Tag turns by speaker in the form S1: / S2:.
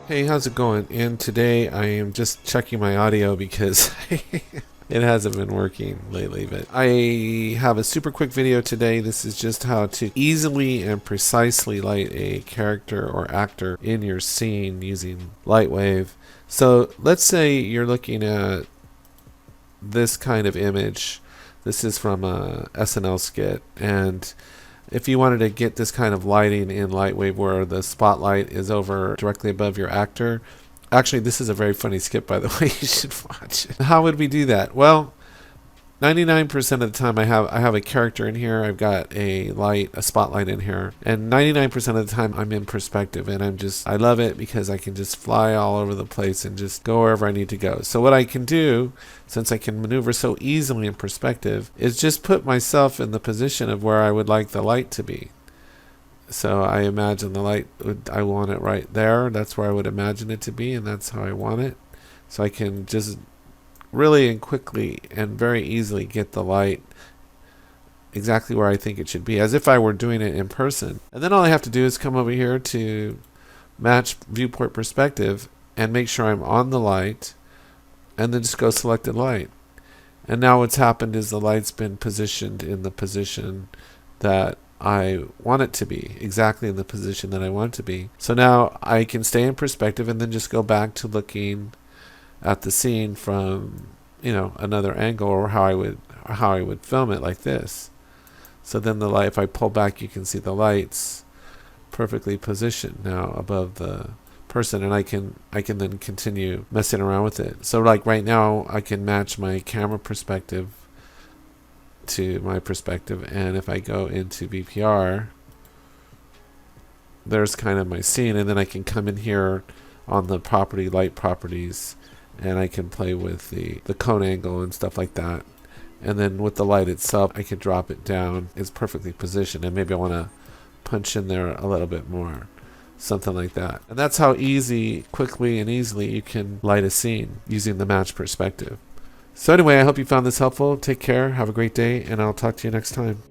S1: Hey, how's it going? And today I am just checking my audio because it hasn't been working lately, but I have a super quick video today. This is just how to easily and precisely light a character or actor in your scene using LightWave. So let's say you're looking at this kind of image. This is from a SNL skit, and if you wanted to get this kind of lighting in LightWave where the spotlight is over directly above your actor, actually this is a very funny skit, by the way. You should watch it. How would we do that? Well, 99% of the time I have a character in here. I've got a spotlight in here, and 99% of the time I'm in perspective, and I love it because I can just fly all over the place and just go wherever I need to go. So what I can do, since I can maneuver so easily in perspective, is just put myself in the position of where I would like the light to be. So I imagine the light, I want it right there. That's where I would imagine it to be, and that's how I want it. So I can just really and quickly and very easily get the light exactly where I think it should be, as if I were doing it in person. And then all I have to do is come over here to match viewport perspective and make sure I'm on the light, and then just go selected light. And now what's happened is the light's been positioned in the position that I want it to be, exactly in the position that I want it to be. So now I can stay in perspective and then just go back to looking at the scene from, another angle, or how I would film it, like this. So then the light, if I pull back, you can see the light's perfectly positioned now above the person, and I can then continue messing around with it. So like right now I can match my camera perspective to my perspective, and if I go into VPR, there's kind of my scene, and then I can come in here on the light properties, and I can play with the cone angle and stuff like that. And then with the light itself, I can drop it down. It's perfectly positioned, and maybe I want to punch in there a little bit more, something like that. And that's how quickly and easily you can light a scene using the match perspective. So anyway, I hope you found this helpful. Take care, have a great day, and I'll talk to you next time.